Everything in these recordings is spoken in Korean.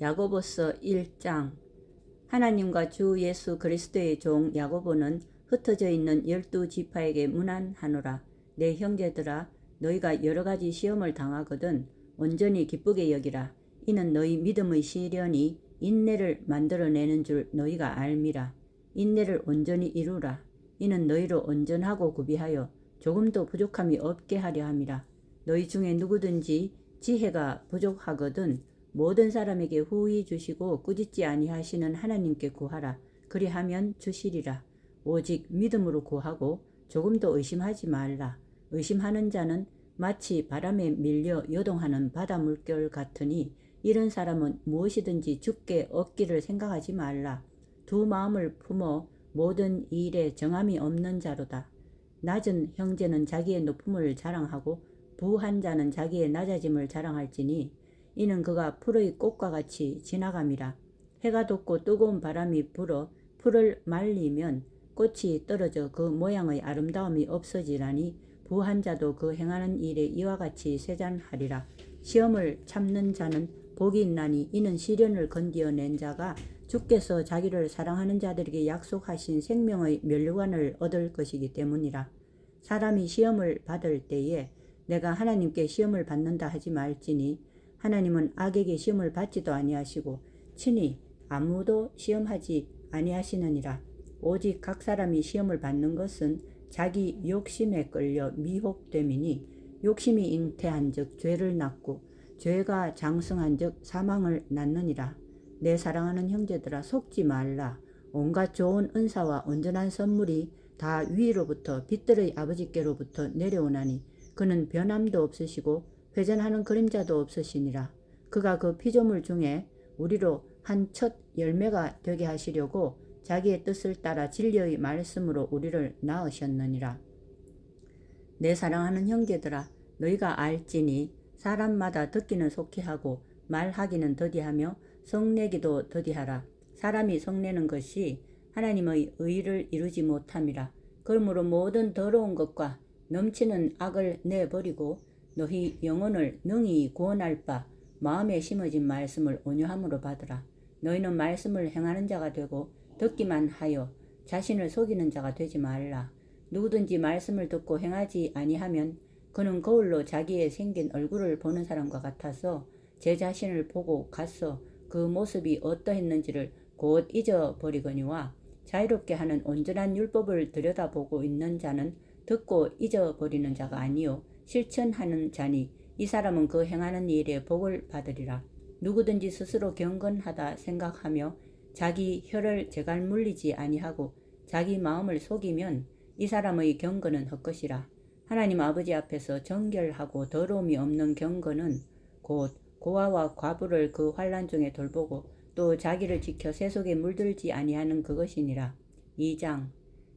야고보서 1장. 하나님과 주 예수 그리스도의 종 야고보는 흩어져 있는 12지파에게 문안하노라. 내 형제들아, 너희가 여러가지 시험을 당하거든 온전히 기쁘게 여기라. 이는 너희 믿음의 시련이 인내를 만들어내는 줄 너희가 알미라. 인내를 온전히 이루라. 이는 너희로 온전하고 구비하여 조금도 부족함이 없게 하려 함이라. 너희 중에 누구든지 지혜가 부족하거든 모든 사람에게 후히 주시고 꾸짖지 아니하시는 하나님께 구하라. 그리하면 주시리라. 오직 믿음으로 구하고 조금도 의심하지 말라. 의심하는 자는 마치 바람에 밀려 요동하는 바다 물결 같으니 이런 사람은 무엇이든지 죽게 얻기를 생각하지 말라. 두 마음을 품어 모든 일에 정함이 없는 자로다. 낮은 형제는 자기의 높음을 자랑하고 부한 자는 자기의 낮아짐을 자랑할지니 이는 그가 풀의 꽃과 같이 지나감이라. 해가 돋고 뜨거운 바람이 불어 풀을 말리면 꽃이 떨어져 그 모양의 아름다움이 없어지라니 부한 자도 그 행하는 일에 이와 같이 세잔하리라. 시험을 참는 자는 복이 있나니 이는 시련을 건디어낸 자가 주께서 자기를 사랑하는 자들에게 약속하신 생명의 멸류관을 얻을 것이기 때문이라. 사람이 시험을 받을 때에 내가 하나님께 시험을 받는다 하지 말지니 하나님은 악에게 시험을 받지도 아니하시고 친히 아무도 시험하지 아니하시느니라. 오직 각 사람이 시험을 받는 것은 자기 욕심에 끌려 미혹됨이니 욕심이 잉태한즉 죄를 낳고 죄가 장성한즉 사망을 낳느니라. 내 사랑하는 형제들아, 속지 말라. 온갖 좋은 은사와 온전한 선물이 다 위로부터 빛들의 아버지께로부터 내려오나니 그는 변함도 없으시고 회전하는 그림자도 없으시니라. 그가 그 피조물 중에 우리로 한 첫 열매가 되게 하시려고 자기의 뜻을 따라 진리의 말씀으로 우리를 낳으셨느니라. 내 사랑하는 형제들아, 너희가 알지니 사람마다 듣기는 속히 하고 말하기는 더디하며 성내기도 더디하라. 사람이 성내는 것이 하나님의 의를 이루지 못함이라. 그러므로 모든 더러운 것과 넘치는 악을 내버리고 너희 영혼을 능히 구원할 바 마음에 심어진 말씀을 온유함으로 받으라. 너희는 말씀을 행하는 자가 되고 듣기만 하여 자신을 속이는 자가 되지 말라. 누구든지 말씀을 듣고 행하지 아니하면 그는 거울로 자기의 생긴 얼굴을 보는 사람과 같아서 제 자신을 보고 가서 그 모습이 어떠했는지를 곧 잊어버리거니와 자유롭게 하는 온전한 율법을 들여다보고 있는 자는 듣고 잊어버리는 자가 아니요 실천하는 자니 이 사람은 그 행하는 일에 복을 받으리라. 누구든지 스스로 경건하다 생각하며 자기 혀를 제갈 물리지 아니하고 자기 마음을 속이면 이 사람의 경건은 헛것이라. 하나님 아버지 앞에서 정결하고 더러움이 없는 경건은 곧 고아와 과부를 그 환난 중에 돌보고 또 자기를 지켜 세속에 물들지 아니하는 그것이니라. 2장.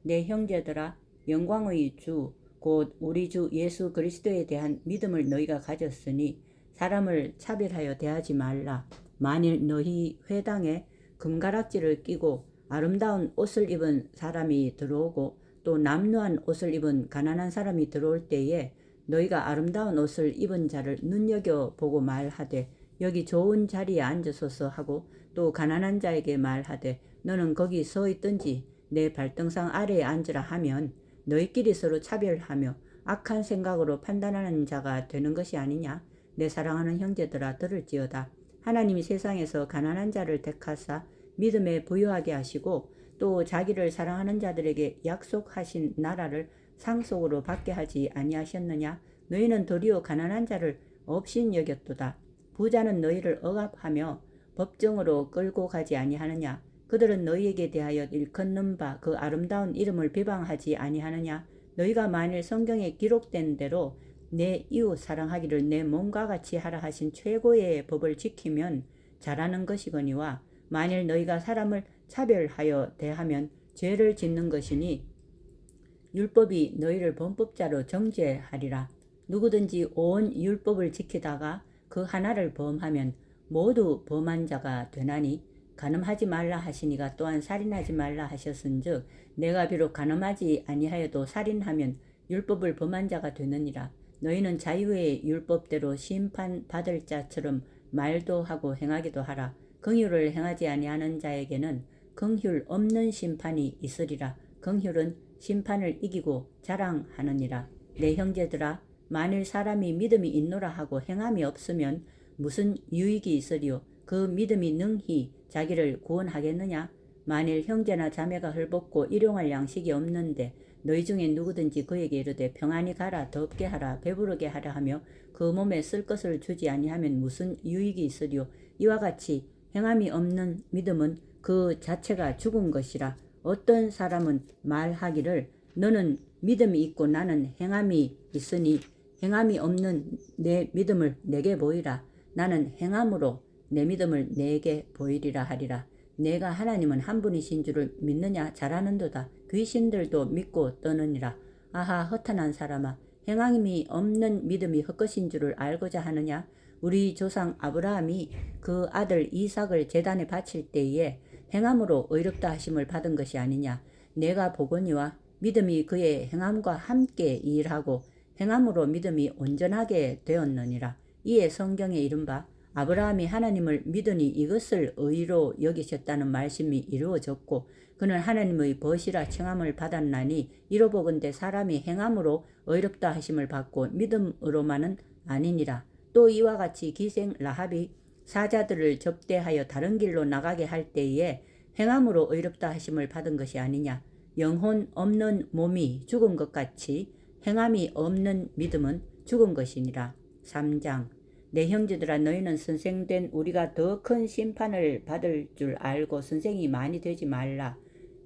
내 형제들아, 영광의 주 곧 우리 주 예수 그리스도에 대한 믿음을 너희가 가졌으니 사람을 차별하여 대하지 말라. 만일 너희 회당에 금가락지를 끼고 아름다운 옷을 입은 사람이 들어오고 또 남루한 옷을 입은 가난한 사람이 들어올 때에 너희가 아름다운 옷을 입은 자를 눈여겨보고 말하되 여기 좋은 자리에 앉으소서 하고 또 가난한 자에게 말하되 너는 거기 서 있든지 내 발등상 아래에 앉으라 하면 너희끼리 서로 차별하며 악한 생각으로 판단하는 자가 되는 것이 아니냐. 내 사랑하는 형제들아, 들을지어다. 하나님이 세상에서 가난한 자를 택하사 믿음에 부유하게 하시고 또 자기를 사랑하는 자들에게 약속하신 나라를 상속으로 받게 하지 아니하셨느냐. 너희는 도리어 가난한 자를 업신 여겼도다. 부자는 너희를 억압하며 법정으로 끌고 가지 아니하느냐. 그들은 너희에게 대하여 일컫는 바 그 아름다운 이름을 비방하지 아니하느냐. 너희가 만일 성경에 기록된 대로 내 이웃 사랑하기를 내 몸과 같이 하라 하신 최고의 법을 지키면 잘하는 것이거니와 만일 너희가 사람을 차별하여 대하면 죄를 짓는 것이니 율법이 너희를 범법자로 정죄하리라. 누구든지 온 율법을 지키다가 그 하나를 범하면 모두 범한 자가 되나니 간음하지 말라 하시니가 또한 살인하지 말라 하셨은즉 내가 비록 간음하지 아니하여도 살인하면 율법을 범한 자가 되느니라. 너희는 자유의 율법대로 심판받을 자처럼 말도 하고 행하기도 하라. 긍휼을 행하지 아니하는 자에게는 긍휼 없는 심판이 있으리라. 긍휼은 심판을 이기고 자랑하느니라. 내 형제들아, 만일 사람이 믿음이 있노라 하고 행함이 없으면 무슨 유익이 있으리요? 그 믿음이 능히 자기를 구원하겠느냐? 만일 형제나 자매가 헐벗고 일용할 양식이 없는데 너희 중에 누구든지 그에게 이르되 평안히 가라, 덥게 하라, 배부르게 하라 하며 그 몸에 쓸 것을 주지 아니하면 무슨 유익이 있으리요? 이와 같이 행함이 없는 믿음은 그 자체가 죽은 것이라. 어떤 사람은 말하기를 너는 믿음이 있고 나는 행함이 있으니 행함이 없는 내 믿음을 내게 보이라. 나는 행함으로 내 믿음을 내게 보이리라 하리라. 내가 하나님은 한 분이신 줄을 믿느냐? 잘하는도다. 귀신들도 믿고 떠느니라. 아하, 허탄한 사람아, 행함이 없는 믿음이 헛것인 줄을 알고자 하느냐? 우리 조상 아브라함이 그 아들 이삭을 제단에 바칠 때에 행함으로 의롭다 하심을 받은 것이 아니냐? 내가 보거니와 믿음이 그의 행함과 함께 일하고 행함으로 믿음이 온전하게 되었느니라. 이에 성경에 이른바 아브라함이 하나님을 믿으니 이것을 의로 여기셨다는 말씀이 이루어졌고 그는 하나님의 벗이라 칭함을 받았나니 이로보건대 사람이 행함으로 의롭다 하심을 받고 믿음으로만은 아니니라. 또 이와 같이 기생 라합이 사자들을 접대하여 다른 길로 나가게 할 때에 행함으로 의롭다 하심을 받은 것이 아니냐. 영혼 없는 몸이 죽은 것 같이 행함이 없는 믿음은 죽은 것이니라. 3장. 내 형제들아, 너희는 선생된 우리가 더 큰 심판을 받을 줄 알고 선생이 많이 되지 말라.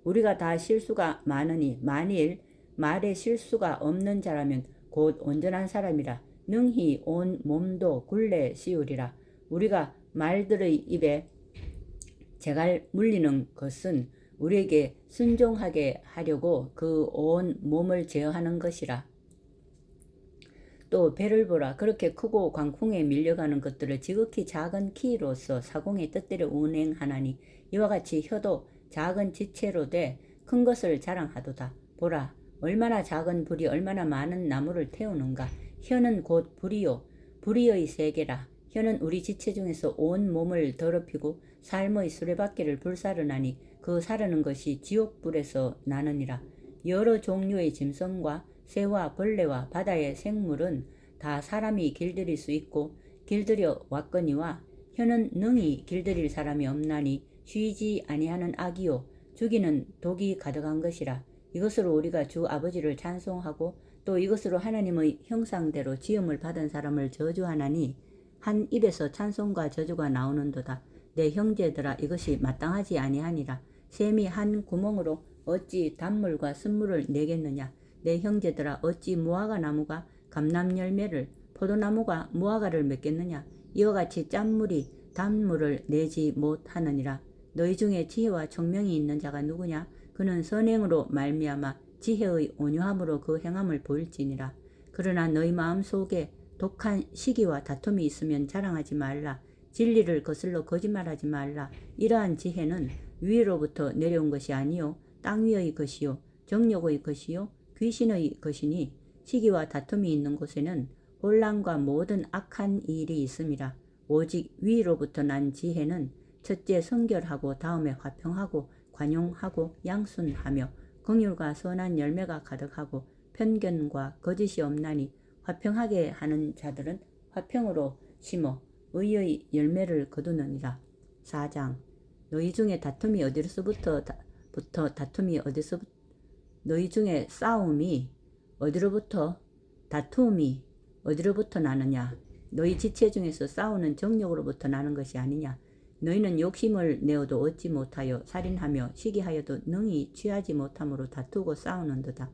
우리가 다 실수가 많으니 만일 말에 실수가 없는 자라면 곧 온전한 사람이라. 능히 온 몸도 굴레 씌우리라. 우리가 말들의 입에 재갈 물리는 것은 우리에게 순종하게 하려고 그 온 몸을 제어하는 것이라. 또 배를 보라. 그렇게 크고 광풍에 밀려가는 것들을 지극히 작은 키로서 사공의 뜻대로 운행하나니 이와 같이 혀도 작은 지체로 돼 큰 것을 자랑하도다. 보라, 얼마나 작은 불이 얼마나 많은 나무를 태우는가. 혀는 곧 불이요 불의의 세계라. 혀는 우리 지체 중에서 온 몸을 더럽히고 삶의 수레바퀴를 불사르나니 그 사르는 것이 지옥불에서 나느니라. 여러 종류의 짐승과 새와 벌레와 바다의 생물은 다 사람이 길들일 수 있고 길들여 왔거니와 혀는 능히 길들일 사람이 없나니 쉬지 아니하는 악이요 죽이는 독이 가득한 것이라. 이것으로 우리가 주 아버지를 찬송하고 또 이것으로 하나님의 형상대로 지음을 받은 사람을 저주하나니 한 입에서 찬송과 저주가 나오는도다. 내 형제들아, 이것이 마땅하지 아니하니라. 샘이 한 구멍으로 어찌 단물과 쓴물을 내겠느냐. 내 형제들아, 어찌 무화과 나무가 감람 열매를 포도나무가 무화과를 맺겠느냐. 이와 같이 짠물이 단물을 내지 못하느니라. 너희 중에 지혜와 총명이 있는 자가 누구냐. 그는 선행으로 말미암아 지혜의 온유함으로 그 행함을 보일지니라. 그러나 너희 마음 속에 독한 시기와 다툼이 있으면 자랑하지 말라. 진리를 거슬러 거짓말하지 말라. 이러한 지혜는 위로부터 내려온 것이 아니요 땅 위의 것이요 정욕의 것이요 귀신의 것이니 시기와 다툼이 있는 곳에는 혼란과 모든 악한 일이 있음이라. 오직 위로부터 난 지혜는 첫째 성결하고 다음에 화평하고 관용하고 양순하며 긍휼과 선한 열매가 가득하고 편견과 거짓이 없나니 화평하게 하는 자들은 화평으로 심어 의의 열매를 거두느니라. 4장. 너희 중에 다툼이 어디로서부터 다툼이 어디서부터 너희 중에 싸움이 어디로부터 다툼이 어디로부터 나느냐. 너희 지체 중에서 싸우는 정욕으로부터 나는 것이 아니냐. 너희는 욕심을 내어도 얻지 못하여 살인하며 시기하여도 능히 취하지 못함으로 다투고 싸우는도다.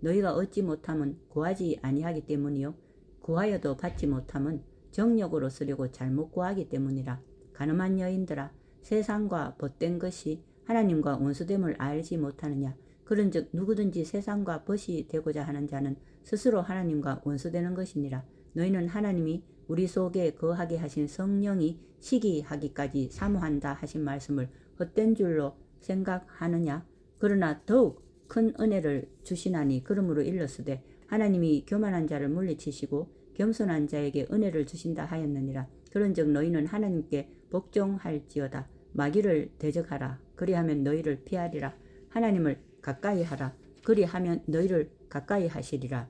너희가 얻지 못함은 구하지 아니하기 때문이요 구하여도 받지 못함은 정욕으로 쓰려고 잘못 구하기 때문이라. 가늠한 여인들아, 세상과 벗된 것이 하나님과 원수됨을 알지 못하느냐. 그런즉 누구든지 세상과 벗이 되고자 하는 자는 스스로 하나님과 원수되는 것이니라. 너희는 하나님이 우리 속에 거하게 하신 성령이 시기하기까지 사모한다 하신 말씀을 헛된 줄로 생각하느냐. 그러나 더욱 큰 은혜를 주시나니 그러므로 일렀으되 하나님이 교만한 자를 물리치시고 겸손한 자에게 은혜를 주신다 하였느니라. 그런즉 너희는 하나님께 복종할지어다. 마귀를 대적하라. 그리하면 너희를 피하리라. 하나님을 가까이 하라. 그리하면 너희를 가까이 하시리라.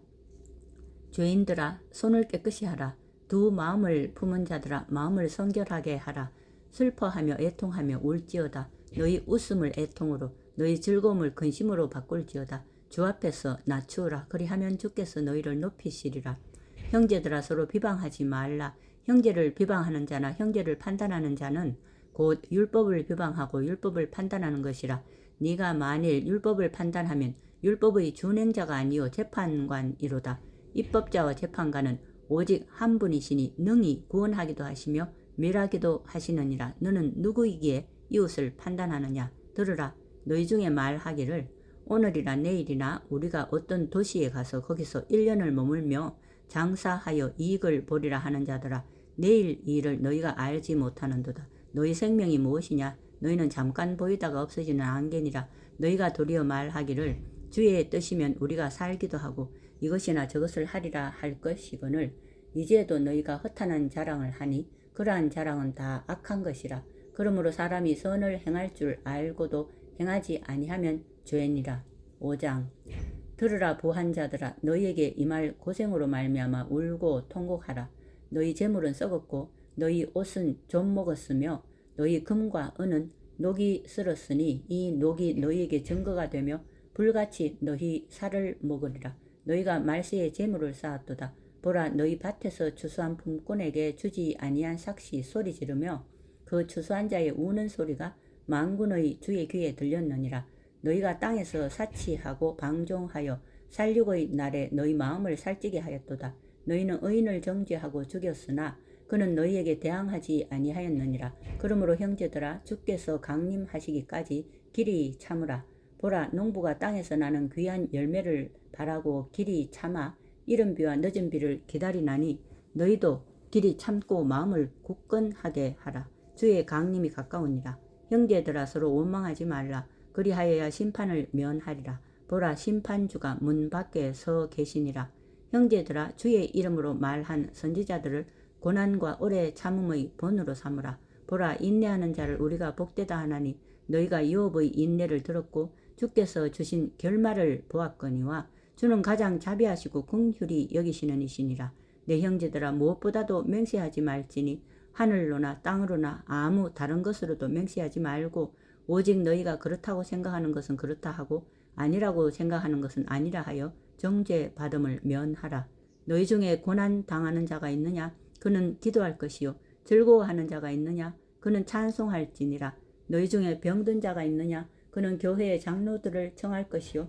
죄인들아 손을 깨끗이 하라. 두 마음을 품은 자들아 마음을 성결하게 하라. 슬퍼하며 애통하며 울지어다. 너희 웃음을 애통으로 너희 즐거움을 근심으로 바꿀지어다. 주 앞에서 낮추어라. 그리하면 주께서 너희를 높이시리라. 형제들아 서로 비방하지 말라. 형제를 비방하는 자나 형제를 판단하는 자는 곧 율법을 비방하고 율법을 판단하는 것이라. 네가 만일 율법을 판단하면 율법의 준행자가 아니요 재판관이로다. 입법자와 재판관은 오직 한 분이시니 능히 구원하기도 하시며 멸하기도 하시느니라. 너는 누구이기에 이웃을 판단하느냐. 들으라. 너희 중에 말하기를 오늘이나 내일이나 우리가 어떤 도시에 가서 거기서 1년을 머물며 장사하여 이익을 보리라 하는 자들아. 내일 일을 너희가 알지 못하는도다. 너희 생명이 무엇이냐. 너희는 잠깐 보이다가 없어지는 안개니라. 너희가 도리어 말하기를 주의 뜻이면 우리가 살기도 하고 이것이나 저것을 하리라 할 것이거늘 이제도 너희가 허탄한 자랑을 하니 그러한 자랑은 다 악한 것이라. 그러므로 사람이 선을 행할 줄 알고도 행하지 아니하면 죄니라. 5장 들으라 부한 자들아. 너희에게 이 말 고생으로 말미암아 울고 통곡하라. 너희 재물은 썩었고 너희 옷은 좀 먹었으며 너희 금과 은은 녹이 쓸었으니 이 녹이 너희에게 증거가 되며 불같이 너희 살을 먹으리라. 너희가 말세에 재물을 쌓았도다. 보라 너희 밭에서 추수한 품꾼에게 주지 아니한 삭시 소리 지르며 그 추수한 자의 우는 소리가 만군의 주의 귀에 들렸느니라. 너희가 땅에서 사치하고 방종하여 살육의 날에 너희 마음을 살찌게 하였도다. 너희는 의인을 정죄하고 죽였으나 그는 너희에게 대항하지 아니하였느니라. 그러므로 형제들아 주께서 강림하시기까지 길이 참으라. 보라 농부가 땅에서 나는 귀한 열매를 바라고 길이 참아 이른 비와 늦은 비를 기다리나니 너희도 길이 참고 마음을 굳건하게 하라. 주의 강림이 가까우니라. 형제들아 서로 원망하지 말라. 그리하여야 심판을 면하리라. 보라 심판주가 문 밖에 서 계시니라. 형제들아 주의 이름으로 말한 선지자들을 고난과 오래 참음의 본으로 삼으라. 보라 인내하는 자를 우리가 복되다 하나니 너희가 욥의 인내를 들었고 주께서 주신 결말을 보았거니와 주는 가장 자비하시고 긍휼히 여기시는 이시니라. 내 형제들아 무엇보다도 맹세하지 말지니 하늘로나 땅으로나 아무 다른 것으로도 맹세하지 말고 오직 너희가 그렇다고 생각하는 것은 그렇다 하고 아니라고 생각하는 것은 아니라 하여 정죄 받음을 면하라. 너희 중에 고난 당하는 자가 있느냐? 그는 기도할 것이요. 즐거워하는 자가 있느냐? 그는 찬송할지니라. 너희 중에 병든 자가 있느냐? 그는 교회의 장로들을 청할 것이요.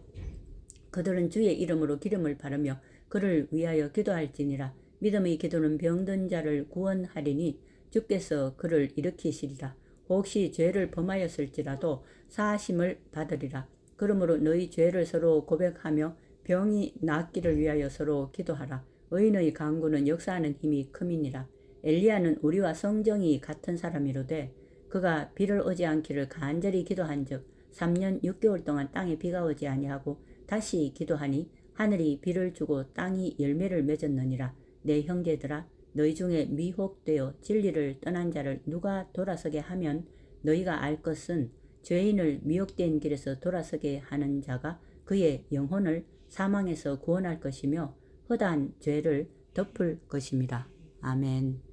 그들은 주의 이름으로 기름을 바르며 그를 위하여 기도할지니라. 믿음의 기도는 병든 자를 구원하리니 주께서 그를 일으키시리라. 혹시 죄를 범하였을지라도 사하심을 받으리라. 그러므로 너희 죄를 서로 고백하며 병이 낫기를 위하여 서로 기도하라. 의인의 간구는 역사하는 힘이 큼이니라. 엘리야는 우리와 성정이 같은 사람이로되 그가 비를 오지 않기를 간절히 기도한즉 3년 6개월 동안 땅에 비가 오지 아니하고 다시 기도하니 하늘이 비를 주고 땅이 열매를 맺었느니라. 내 형제들아 너희 중에 미혹되어 진리를 떠난 자를 누가 돌아서게 하면 너희가 알 것은 죄인을 미혹된 길에서 돌아서게 하는 자가 그의 영혼을 사망에서 구원할 것이며 허다한 죄를 덮을 것입니다. 아멘.